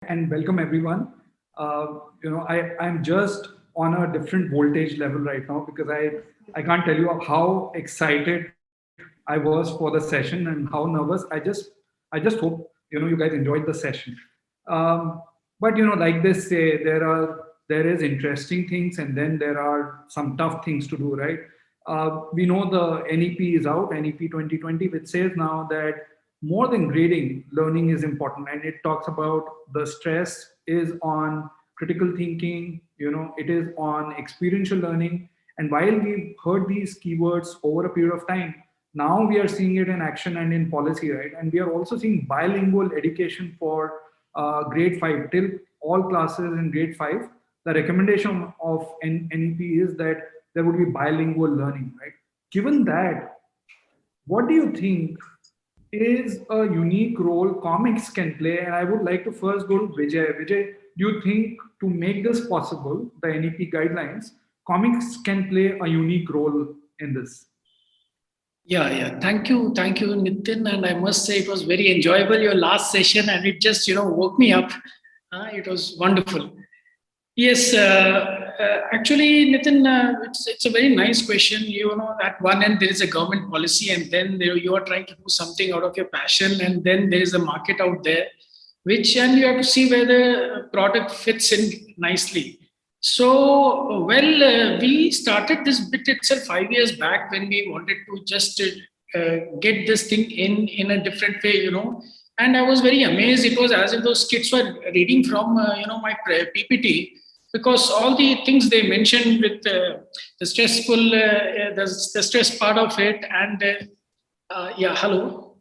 and welcome everyone. I'm just on a different voltage level right now because I can't tell you how excited I was for the session and how nervous. I just hope you guys enjoyed the session. Um, but like they say, there is interesting things and then there are some tough things to do, right? We know the NEP is out, NEP 2020, which says now that more than grading, learning is important, and it talks about the stress is on critical thinking. It is on experiential learning. And while we've heard these keywords over a period of time, now we are seeing it in action and in policy, right? And we are also seeing bilingual education for grade 5 till all classes in grade 5. The recommendation of NEP is that there would be bilingual learning, right? Given that, what do you think is a unique role comics can play? And I would like to first go to Vijay. Vijay, do you think to make this possible, the NEP guidelines, comics can play a unique role in this? Yeah. Thank you, Nitin. And I must say it was very enjoyable, your last session, and it just, woke me up. It was wonderful. Yes, actually, Nitin, it's a very nice question. At one end, there is a government policy, and then you are trying to do something out of your passion, and then there is a market out there, and you have to see where the product fits in nicely. So, we started this bit itself 5 years back when we wanted to just get this thing in a different way, And I was very amazed. It was as if those kids were reading from, my PPT, because all the things they mentioned with the stressful, the stress part of it, and hello.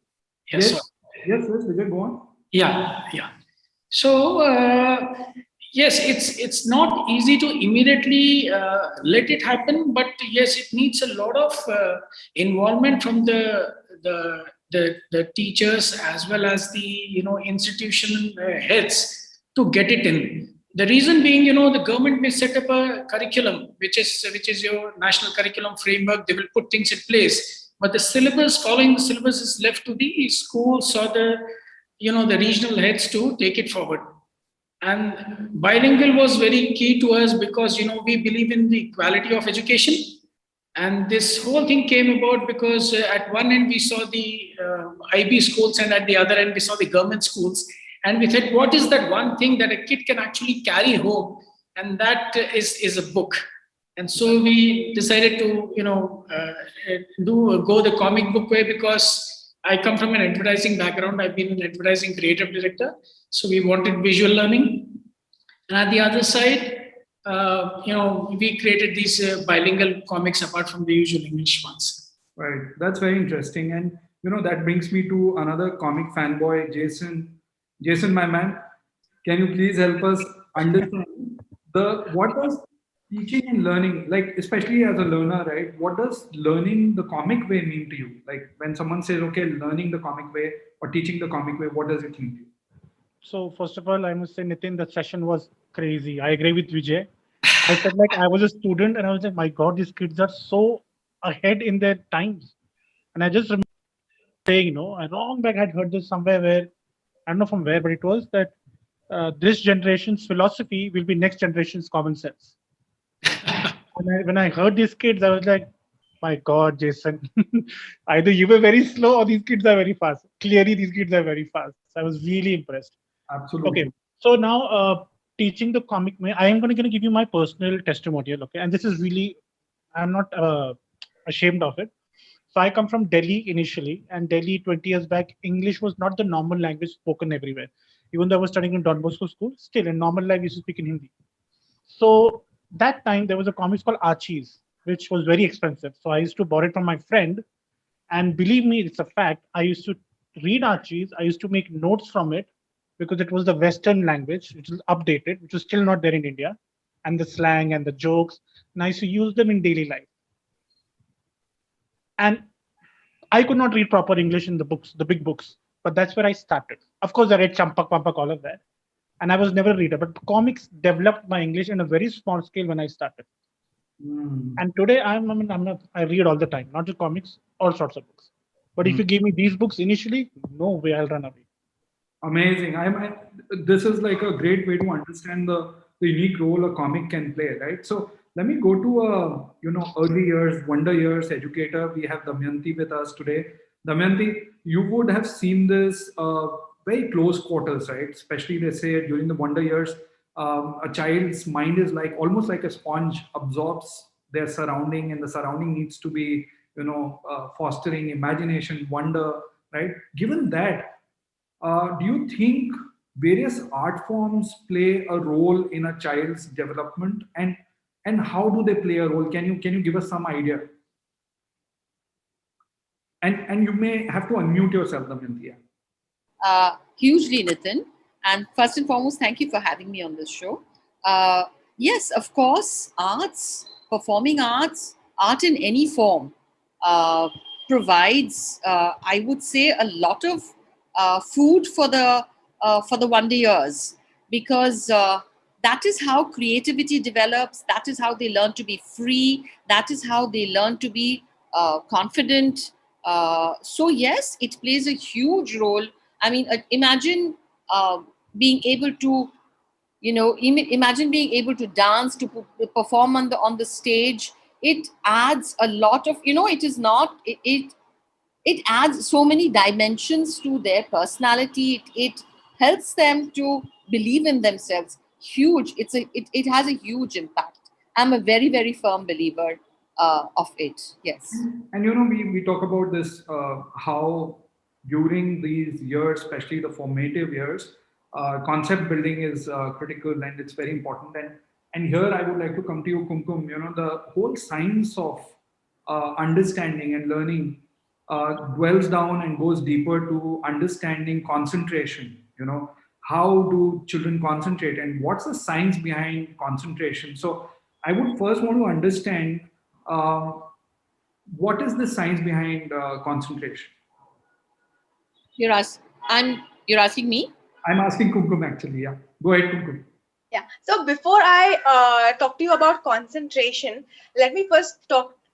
Yes, Vijay, go on. Yeah. So yes, it's not easy to immediately let it happen, but yes, it needs a lot of involvement from the teachers as well as the institution heads to get it in. The reason being, the government may set up a curriculum, which is your national curriculum framework. They will put things in place, but following the syllabus is left to the schools or the regional heads to take it forward. And bilingual was very key to us because we believe in the quality of education, and this whole thing came about because at one end we saw the IB schools, and at the other end we saw the government schools, and we thought, what is that one thing that a kid can actually carry home, and that is a book. And so we decided to go the comic book way, because I come from an advertising background. I've been an advertising creative director. So we wanted visual learning. And at the other side, we created these bilingual comics apart from the usual English ones. Right. That's very interesting. And, that brings me to another comic fanboy, Jaison. Jaison, my man, can you please help us understand what does teaching and learning, like especially as a learner, right? What does learning the comic way mean to you? Like when someone says, okay, learning the comic way or teaching the comic way, what does it mean to you? So first of all, I must say, Nitin, the session was crazy. I agree with Vijay. I felt like I was a student and I was like, my God, these kids are so ahead in their times. And I just remember saying, I long back had heard this somewhere where, I don't know from where, but it was that this generation's philosophy will be next generation's common sense. When I heard these kids, I was like, my God, Jaison, either you were very slow or these kids are very fast. Clearly, these kids are very fast. So I was really impressed. Absolutely. Okay, so now teaching the comic, I am going to give you my personal testimonial. Okay, and this is really, I'm not ashamed of it. So I come from Delhi initially, and Delhi 20 years back, English was not the normal language spoken everywhere. Even though I was studying in Don Bosco school, still in normal life, we used to speak in Hindi. So that time there was a comics called Archies, which was very expensive. So I used to borrow it from my friend. And believe me, it's a fact. I used to read Archies. I used to make notes from it because it was the Western language, which was updated, which was still not there in India. And the slang and the jokes. And I used to use them in daily life. And I could not read proper English in the books, the big books. But that's where I started. Of course, I read Champak, Pampak, all of that. And I was never a reader. But comics developed my English in a very small scale when I started. And today I read all the time, not just comics, all sorts of books. But if you give me these books initially, no way, I'll run away. Amazing. This is like a great way to understand the unique role a comic can play, right? So let me go to early years, wonder years educator. We have Damayanti with us today. Damayanti, you would have seen this very close quarters, right? Especially they say during the wonder years, a child's mind is like almost like a sponge, absorbs their surrounding, and the surrounding needs to be fostering imagination, wonder, right? Given that, do you think various art forms play a role in a child's development, and how do they play a role? Can you give us some idea? And you may have to unmute yourself, Damayanti. Hugely, Nitin. And first and foremost, thank you for having me on this show. Yes, of course, arts, performing arts, art in any form provides, I would say, a lot of food for the wonder years, because that is how creativity develops. That is how they learn to be free. That is how they learn to be confident. So yes, it plays a huge role. I mean, imagine being able to, imagine being able to dance, to perform on the stage. It adds a lot of, it is not, it adds so many dimensions to their personality. It helps them to believe in themselves. Huge. It has a huge impact. I'm a very, very firm believer of it. Yes. And we talk about this, how during these years, especially the formative years, concept building is critical, and it's very important. And here I would like to come to you, Kumkum. The whole science of understanding and learning dwells down and goes deeper to understanding concentration. How do children concentrate, and what's the science behind concentration? So I would first want to understand, what is the science behind concentration? You're asking me? I'm asking Kumkum, actually. Yeah, go ahead, Kumkum. Yeah. So before I talk to you about concentration, let me first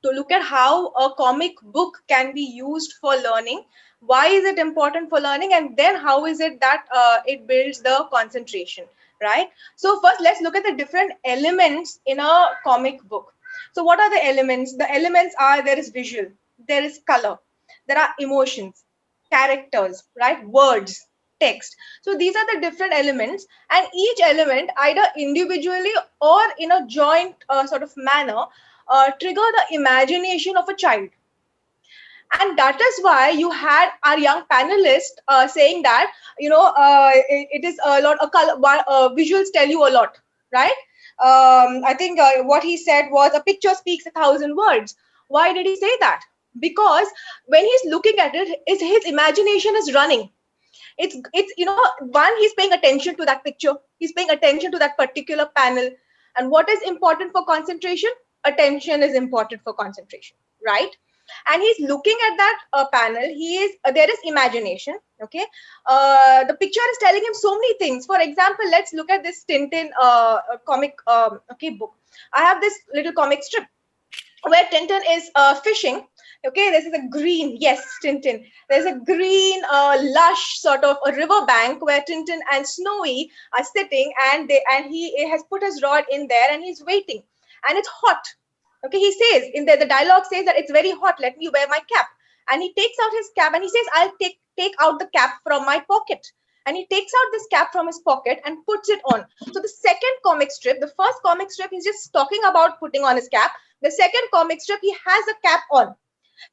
look at how a comic book can be used for learning. Why is it important for learning, and then how is it that it builds the concentration, right? So first, let's look at the different elements in a comic book. So what are the elements? The elements are, there is visual, there is color, there are emotions, characters, right? Words, text. So these are the different elements, and each element, either individually or in a joint sort of manner, trigger the imagination of a child. And that is why you had our young panelist saying that, it is a lot of color, visuals tell you a lot, right? I think what he said was, a picture speaks 1,000 words. Why did he say that? Because when he's looking at it, his imagination is running. It's one, he's paying attention to that picture. He's paying attention to that particular panel. And what is important for concentration? Attention is important for concentration, right? And he's looking at that panel. There is imagination. Okay, the picture is telling him so many things. For example, let's look at this Tintin comic book. I have this little comic strip where Tintin is fishing. Okay, this is a green, yes, Tintin. There's a green, lush sort of a river bank where Tintin and Snowy are sitting, and he has put his rod in there, and he's waiting, and it's hot. Okay, he says in there, the dialogue says that it's very hot. Let me wear my cap. And he takes out his cap, and he says, I'll take out the cap from my pocket. And he takes out this cap from his pocket and puts it on. So the second comic strip, the first comic strip, he's just talking about putting on his cap. The second comic strip, he has a cap on.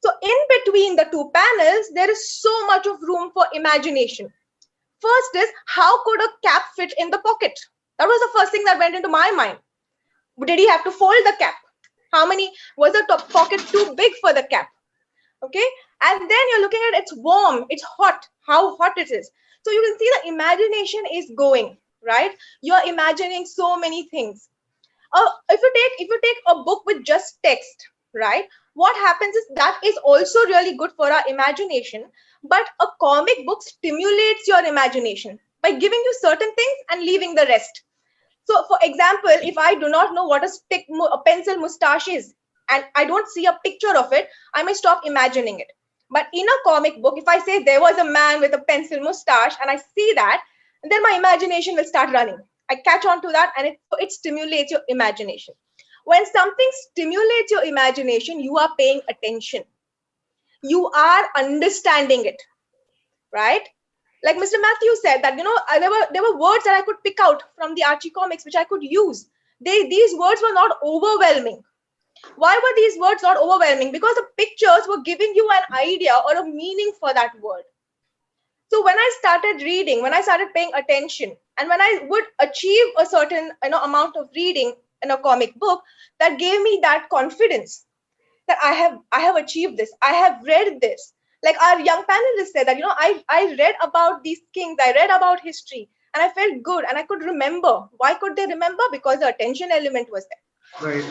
So in between the two panels, there is so much of room for imagination. First is, how could a cap fit in the pocket? That was the first thing that went into my mind. Did he have to fold the cap? Was the top pocket too big for the cap? Okay. And then you're looking at, it's warm, it's hot, how hot it is. So you can see the imagination is going, right? You're imagining so many things. If you take a book with just text, right? What happens is, that is also really good for our imagination, but a comic book stimulates your imagination by giving you certain things and leaving the rest. So for example, if I do not know what a pencil mustache is, and I don't see a picture of it, I may stop imagining it. But in a comic book, if I say there was a man with a pencil mustache and I see that, then my imagination will start running. I catch on to that, and it stimulates your imagination. When something stimulates your imagination, you are paying attention. You are understanding it, right? Like Mr. Mathew said that, there were words that I could pick out from the Archie comics, which I could use. These words were not overwhelming. Why were these words not overwhelming? Because the pictures were giving you an idea or a meaning for that word. So when I started reading, when I started paying attention, and when I would achieve a certain amount of reading in a comic book, that gave me that confidence that I have achieved this. I have read this. Like our young panelist said that, I read about these kings, I read about history, and I felt good and I could remember. Why could they remember? Because the attention element was there. Right.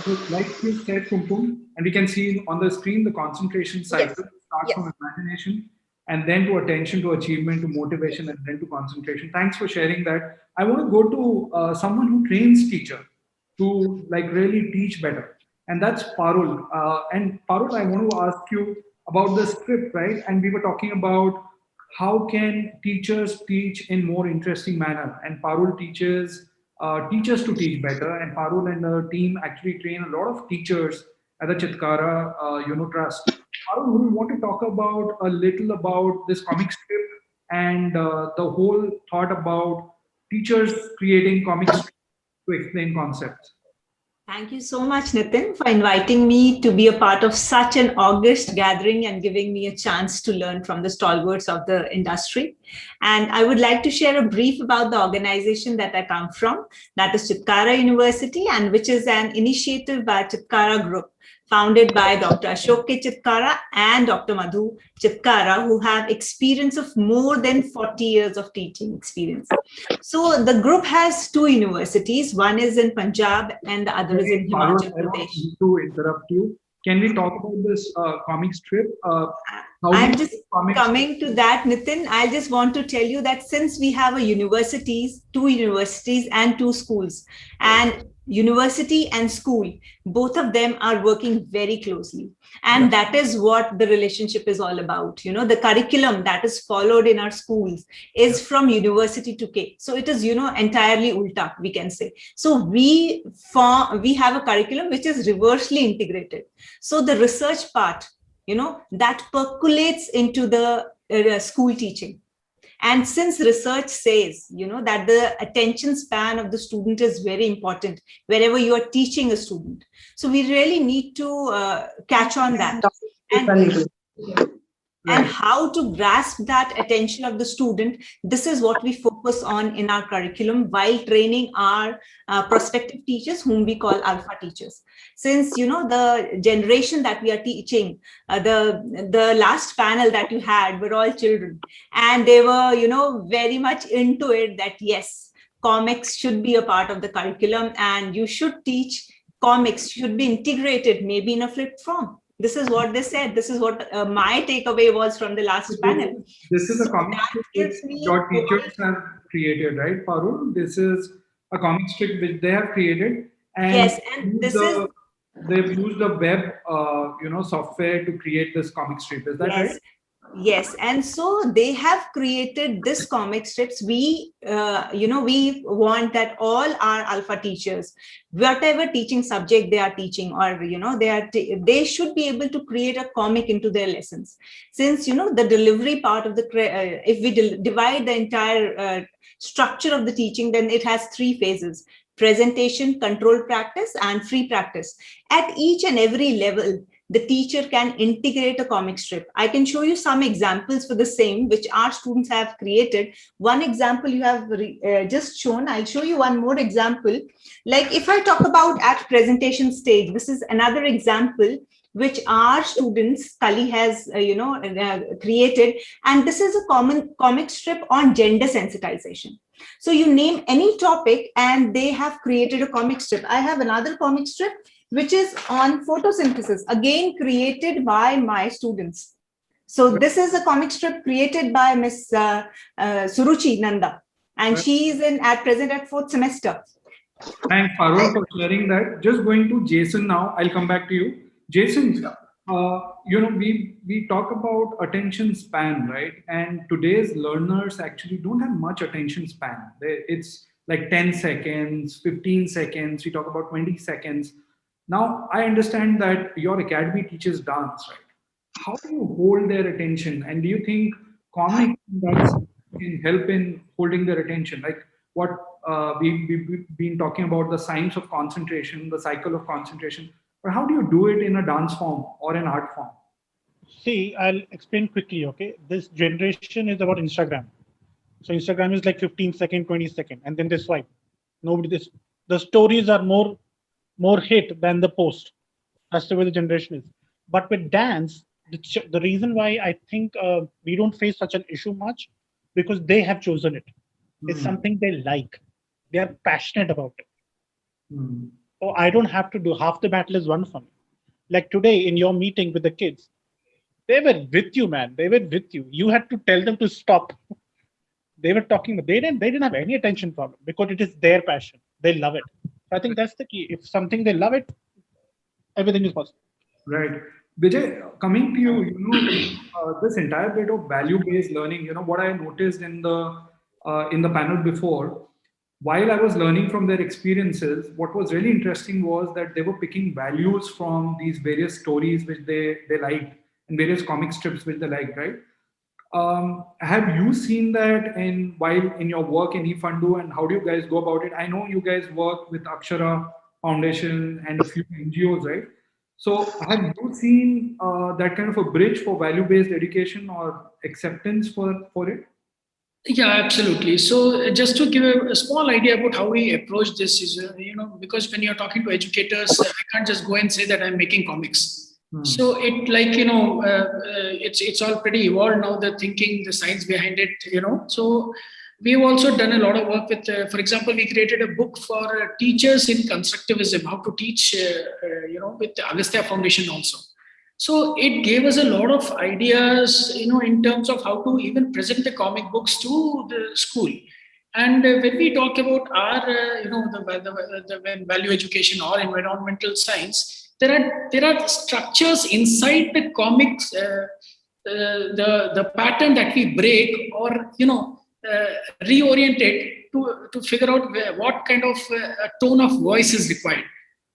So like you said, Kumkum, and we can see on the screen the concentration cycle starts from imagination and then to attention, to achievement, to motivation, and then to concentration. Thanks for sharing that. I want to go to someone who trains teacher to really teach better. And that's Parul. And Parul, I want to ask you about the script, right? And we were talking about how can teachers teach in more interesting manner. And Parul teaches teachers to teach better. And Parul and the team actually train a lot of teachers at the Chitakar Trust. Parul, would you want to talk about a little about this comic strip and the whole thought about teachers creating comic strips to explain concepts? Thank you so much, Nitin, for inviting me to be a part of such an august gathering and giving me a chance to learn from the stalwarts of the industry. And I would like to share a brief about the organization that I come from, that is Chitakara University, and which is an initiative by Chitakara Group, founded by Dr. Ashok K. Chitakara and Dr. Madhu Chitakara, who have experience of more than 40 years of teaching experience. So the group has two universities. One is in Punjab and the other is in Himachal Pradesh. To interrupt you, can we talk about this comic strip? I'm just coming to that, Nitin. I just want to tell you that since we have two universities and two schools, and university and school, both of them are working very closely. And that is what the relationship is all about. The curriculum that is followed in our schools is from university to K. So it is, entirely ulta, we can say. So we have a curriculum which is reversely integrated. So the research part, that percolates into the school teaching. And since research says, that the attention span of the student is very important wherever you are teaching a student. So we really need to catch on that. And how to grasp that attention of the student. This is what we focus on in our curriculum while training our prospective teachers, whom we call alpha teachers. Since, the generation that we are teaching, the last panel that you had were all children, and they were, very much into it that, yes, comics should be a part of the curriculum and you should teach comics, should be integrated, maybe in a flipped form. This is what they said. This is what my takeaway was from the last panel. This is a comic strip your teachers have created, right, Parul? This is a comic strip which they have created. And yes, and they've used the web, software to create this comic strip. Is that right? Yes, and so they have created this comic strips. We want that all our alpha teachers, whatever teaching subject they are teaching, or they should be able to create a comic into their lessons. Since the delivery part of the if we divide the entire structure of the teaching, then it has three phases: presentation, controlled practice, and free practice. At each and every level, the teacher can integrate a comic strip. I can show you some examples for the same, which our students have created. One example you have just shown. I'll show you one more example. Like if I talk about at presentation stage, this is another example which our students, Kali has created. And this is a common comic strip on gender sensitization. So you name any topic and they have created a comic strip. I have another comic strip which is on photosynthesis, again created by my students. So this is a comic strip created by Miss Suruchi Nanda, and she is at present at 4th semester. Thanks, Parul, for sharing that. Just going to Jaison now. I'll come back to you. Jaison, We talk about attention span, right? And today's learners actually don't have much attention span. It's like 10 seconds, 15 seconds. We talk about 20 seconds. Now, I understand that your academy teaches dance, right? How do you hold their attention? And do you think comic dance can help in holding their attention? Like what we've been talking about, the science of concentration, the cycle of concentration. But how do you do it in a dance form or an art form? See, I'll explain quickly, okay? This generation is about Instagram. So Instagram is like 15 second, 20 second, and then they swipe. The stories are more hit than the post. That's the way the generation is. But with dance, the reason why I think we don't face such an issue much, because they have chosen it. It's something they like. They are passionate about it. So I don't have to do half the battle is won for me. Like today in your meeting with the kids, they were with you, man. They were with you. You had to tell them to stop. They were talking, but they didn't have any attention problem because it is their passion. They love it. I think that's the key. If something they love it, everything is possible. Right. Vijay, coming to you, this entire bit of value-based learning, what I noticed in the panel before, while I was learning from their experiences, what was really interesting was that they were picking values from these various stories which they liked and various comic strips which they liked, right? Have you seen that while in your work in Efundu, and how do you guys go about it? I know you guys work with Akshara Foundation and a few NGOs, right? So have you seen that kind of a bridge for value-based education or acceptance for it? Yeah, absolutely. So just to give a small idea about how we approach this is, because when you're talking to educators, I can't just go and say that I'm making comics. So it's all pretty evolved now, the thinking, the science behind it, So we've also done a lot of work with, for example, we created a book for teachers in constructivism, how to teach, with the Agastya Foundation also. So it gave us a lot of ideas, in terms of how to even present the comic books to the school. And when we talk about our, the value education or environmental science, there are structures inside the comics, the pattern that we break or reorient it to figure out what kind of tone of voice is required.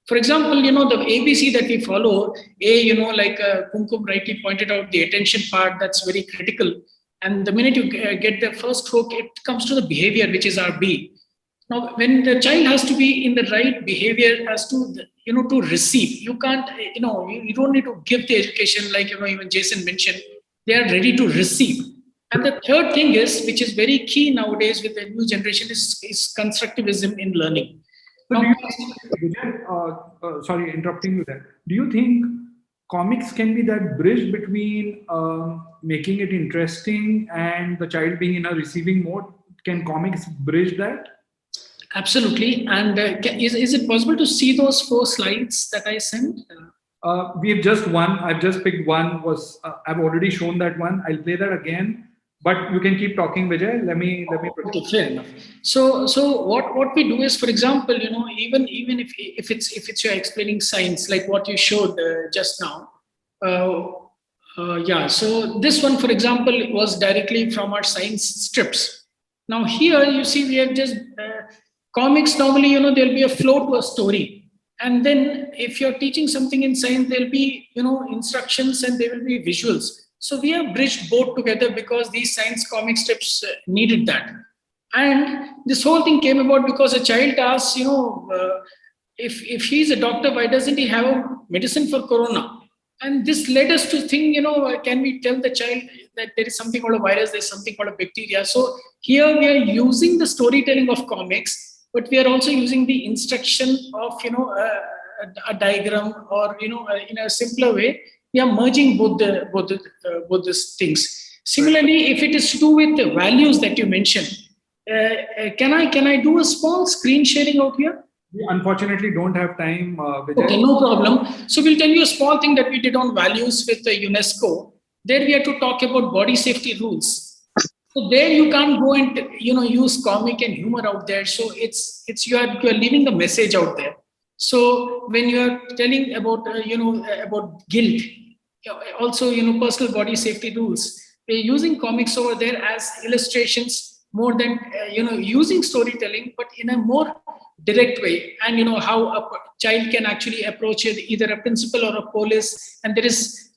For example, the ABC that we follow, like Kumkum rightly pointed out, the attention part, that's very critical. And the minute you get the first hook, it comes to the behavior, which is our B. Now, when the child has to be in the right behavior as to, to receive, you can't, you don't need to give the education like, even Jaison mentioned, they are ready to receive. And the third thing is, which is very key nowadays with the new generation, is constructivism in learning. So Vijay, sorry, interrupting you there. Do you think comics can be that bridge between making it interesting and the child being in a receiving mode? Can comics bridge that? Absolutely. And is it possible to see those 4 slides that I sent? We've just one. I've just picked one. I've already shown that one. I'll play that again. But you can keep talking, Vijay. Let me. Okay, fair enough. So what we do is, for example, even if it's you're explaining science, like what you showed just now. So this one, for example, was directly from our science strips. Now here you see we have just comics. Normally, there'll be a flow to a story, and then if you're teaching something in science, there'll be instructions and there will be visuals. So we have bridged both together because these science comic strips needed that. And this whole thing came about because a child asked, if he's a doctor, why doesn't he have a medicine for corona? And this led us to think, can we tell the child that there is something called a virus, there's something called a bacteria. So here we are using the storytelling of comics, but we are also using the instruction of, a diagram or, in a simpler way. We are merging both these things. Similarly, if it is to do with the values that you mentioned, can I do a small screen sharing out here? We unfortunately don't have time. Vijay. Okay, no problem. So we'll tell you a small thing that we did on values with the UNESCO. There we had to talk about body safety rules. So there you can't go and use comic and humor out there. So it's you are leaving the message out there. So when you are telling about about guilt, also, personal body safety rules. We're using comics over there as illustrations more than, using storytelling, but in a more direct way. And, how a child can actually approach either a principal or a police, and there is,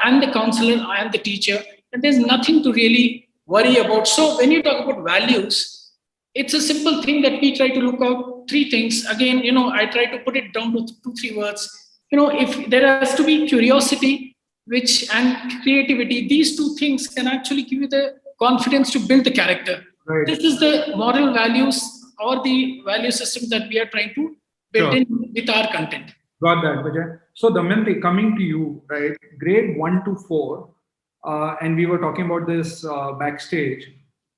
and the counselor and the teacher, and there's nothing to really worry about. So when you talk about values, it's a simple thing that we try to look out 3 things. Again, I try to put it down to 2-3 words. If there has to be curiosity, and creativity, these 2 things can actually give you the confidence to build the character. Right. This is the moral values or the value system that we are trying to build in with our content. Got that, Vijay. So Damayanti, coming to you, right? Grade 1 to 4, and we were talking about this backstage.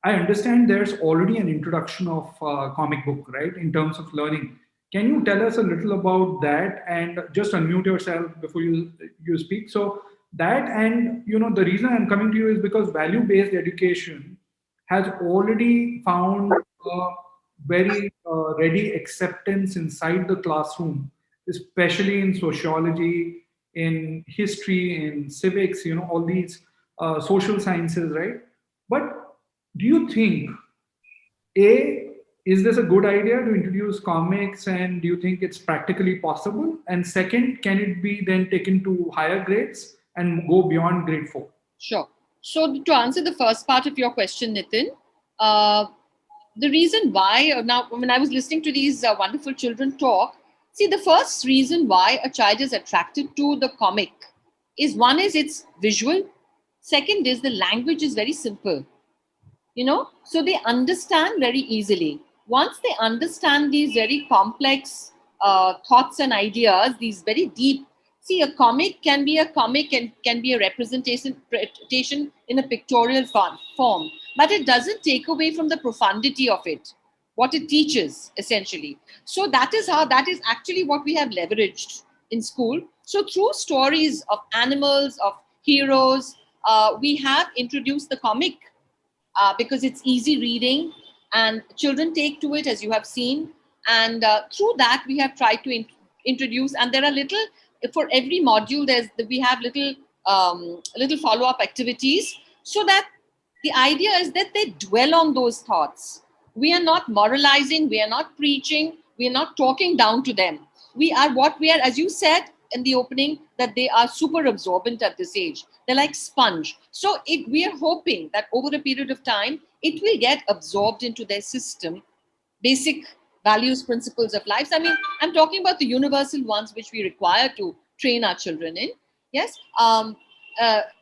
I understand there's already an introduction of comic book, right? In terms of learning. Can you tell us a little about that, and just unmute yourself before you speak? So that, and the reason I'm coming to you is because value-based education has already found a very ready acceptance inside the classroom, especially in sociology, in history, in civics, all these social sciences, right? But do you think, is this a good idea to introduce comics, and do you think it's practically possible? And second, can it be then taken to higher grades and go beyond grade 4? Sure. So to answer the first part of your question, Nitin, the reason why, now when I was listening to these wonderful children talk, see, the first reason why a child is attracted to the comic is, one is it's visual. Second is the language is very simple, so they understand very easily. Once they understand these very complex thoughts and ideas, these very deep, see, a comic can be a comic and can be a representation in a pictorial form, but it doesn't take away from the profundity of it, what it teaches, essentially. So that is actually what we have leveraged in school. So through stories of animals, of heroes, we have introduced the comic because it's easy reading and children take to it, as you have seen. And through that, we have tried to introduce, and there are for every module, we have little follow-up activities, so that the idea is that they dwell on those thoughts. We are not moralizing, we are not preaching, we are not talking down to them. We are, as you said in the opening, that they are super absorbent at this age. They're like sponge. So we are hoping that over a period of time, it will get absorbed into their system, basic values, principles of life. I mean, I'm talking about the universal ones which we require to train our children in. Yes.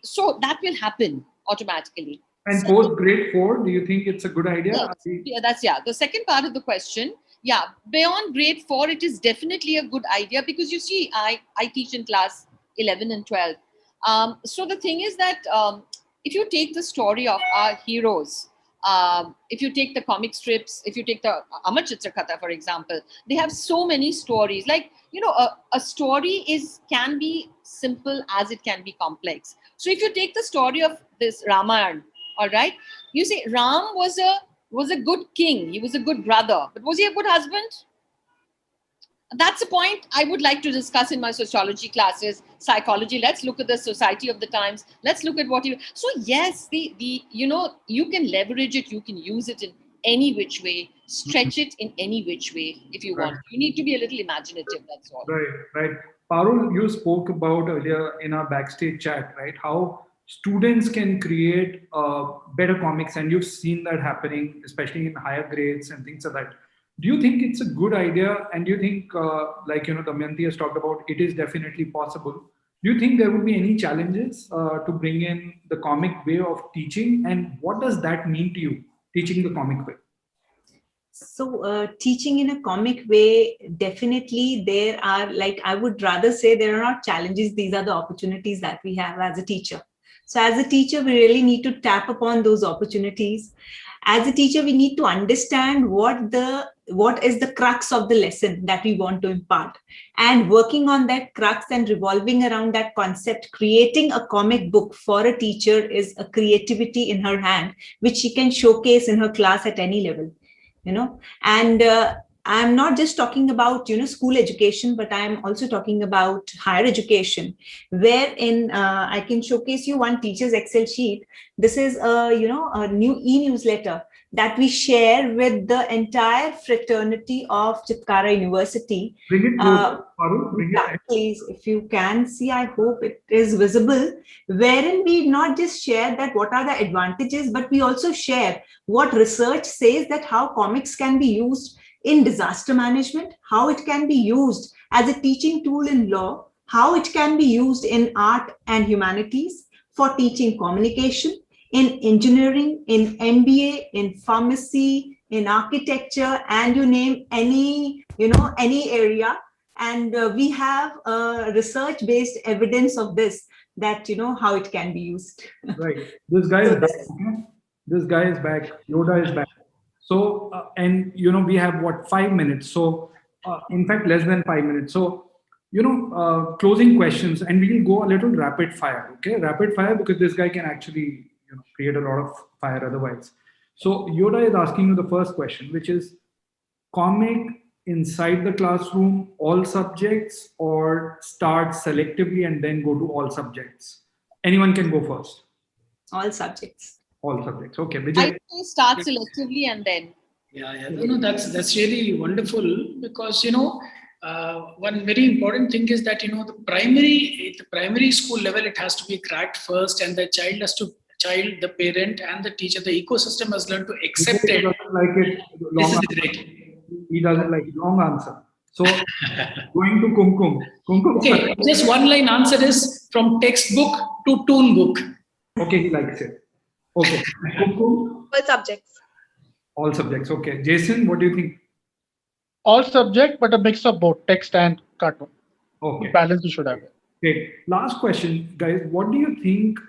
So that will happen automatically. And post grade 4, do you think it's a good idea? The second part of the question. Yeah, beyond grade 4, it is definitely a good idea, because you see, I teach in class 11 and 12. So the thing is that if you take the story of our heroes, if you take the comic strips, if you take the Amar Chitrakatha, for example, they have so many stories. Like, a story can be simple as it can be complex. So if you take the story of this Ramayana, all right, you see, Ram was a good king. He was a good brother, but was he a good husband? That's a point I would like to discuss in my sociology classes, psychology. Let's look at the society of the times. Let's look at so yes, you can leverage it. You can use it in any which way, stretch it in any which way if you want. You need to be a little imaginative, that's all. Right. Parul, you spoke about earlier in our backstage chat, right? How students can create better comics, and you've seen that happening, especially in higher grades and things like that. Do you think it's a good idea? And do you think, Damayanti has talked about, it is definitely possible. Do you think there would be any challenges to bring in the comic way of teaching? And what does that mean to you, teaching the comic way? So teaching in a comic way, definitely there are, I would rather say there are not challenges. These are the opportunities that we have as a teacher. So as a teacher, we really need to tap upon those opportunities. As a teacher, we need to understand what is the crux of the lesson that we want to impart, and working on that crux and revolving around that concept. Creating a comic book for a teacher is a creativity in her hand, which she can showcase in her class at any level, and I'm not just talking about, school education, but I'm also talking about higher education, wherein I can showcase you one teacher's Excel sheet. This is a new e-newsletter that we share with the entire fraternity of Chitakar University. Bring it closer, Parul. Bring Yeah, it. please, if you can see, I hope it is visible, wherein we not just share that what are the advantages, but we also share what research says that how comics can be used in disaster management, how it can be used as a teaching tool in law, how it can be used in art and humanities for teaching communication, in engineering, in MBA, in pharmacy, in architecture, and you name any area. And we have research-based evidence of this, that how it can be used. Right. This guy is back. Okay? This guy is back. Yoda is back. So, and we have what, 5 minutes. So, in fact, less than 5 minutes. So, closing questions, and we will go a little rapid fire. Okay, rapid fire, because this guy can actually create a lot of fire otherwise. So, Yoda is asking you the first question, which is comic inside the classroom, all subjects, or start selectively and then go to all subjects? Anyone can go first. All subjects. All subjects. Okay, I Vijay. say start selectively and then. Yeah. That's really wonderful, because one very important thing is that the primary school level, it has to be cracked first, and the the parent and the teacher, the ecosystem has learned to accept Vijay it. doesn't like it. This Long is great. He doesn't like it. Long answer. So going to Kumkum. Kumkum. Okay, just one line answer is from textbook to toon book. Okay, he likes it. Okay. Kumkum. All subjects. All subjects. Okay. Jaison, what do you think? All subject, but a mix of both text and cartoon. Okay. Balance we should have. Great. Last question, guys. What do you think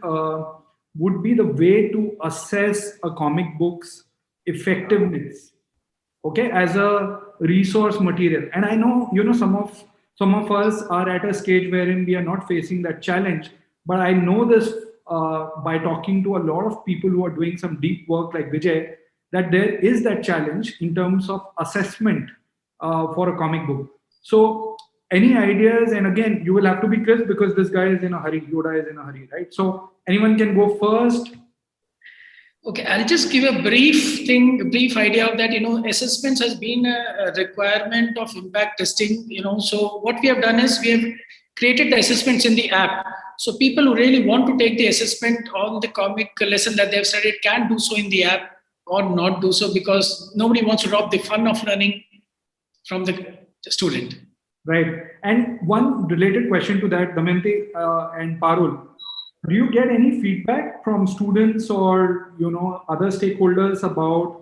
would be the way to assess a comic book's effectiveness? Okay, as a resource material. And I know, some of us are at a stage wherein we are not facing that challenge. But I know this by talking to a lot of people who are doing some deep work like Vijay, that there is that challenge in terms of assessment for a comic book. So any ideas? And again, you will have to be crisp, because this guy is in a hurry, Yoda is in a hurry, right? So anyone can go first. Okay, I'll just give a brief idea of that. Assessments has been a requirement of impact testing. So what we have done is we have created the assessments in the app. So people who really want to take the assessment on the comic lesson that they've studied can do so in the app, or not do so, because nobody wants to rob the fun of learning from the student. Right. And one related question to that, Damayanti and Parul, do you get any feedback from students or other stakeholders about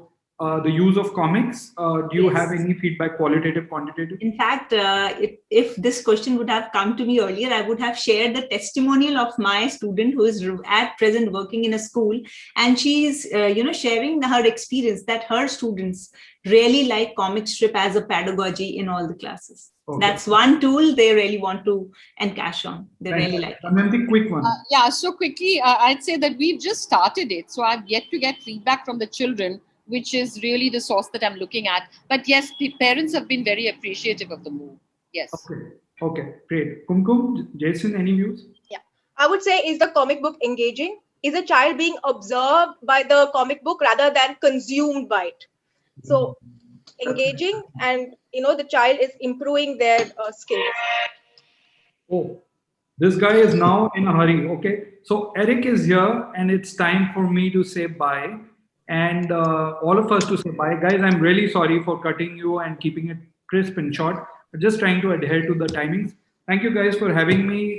the use of comics? Do you have any feedback, qualitative, quantitative? In fact, if this question would have come to me earlier, I would have shared the testimonial of my student who is at present working in a school, and she is sharing her experience that her students really like comic strip as a pedagogy in all the classes. Okay. That's one tool they really want to encash on. They really like it. And then the quick one. So quickly, I'd say that we've just started it. So I've yet to get feedback from the children, which is really the source that I'm looking at. But yes, the parents have been very appreciative of the move. Yes. Okay, great. Kumkum, Jaison, any views? Yeah, I would say, is the comic book engaging? Is a child being observed by the comic book rather than consumed by it? So engaging, and the child is improving their skills. Oh, this guy is now in a hurry. Okay, so Eric is here, and it's time for me to say bye, and all of us to say bye. Guys, I'm really sorry for cutting you and keeping it crisp and short. Just trying to adhere to the timings. Thank you guys for having me.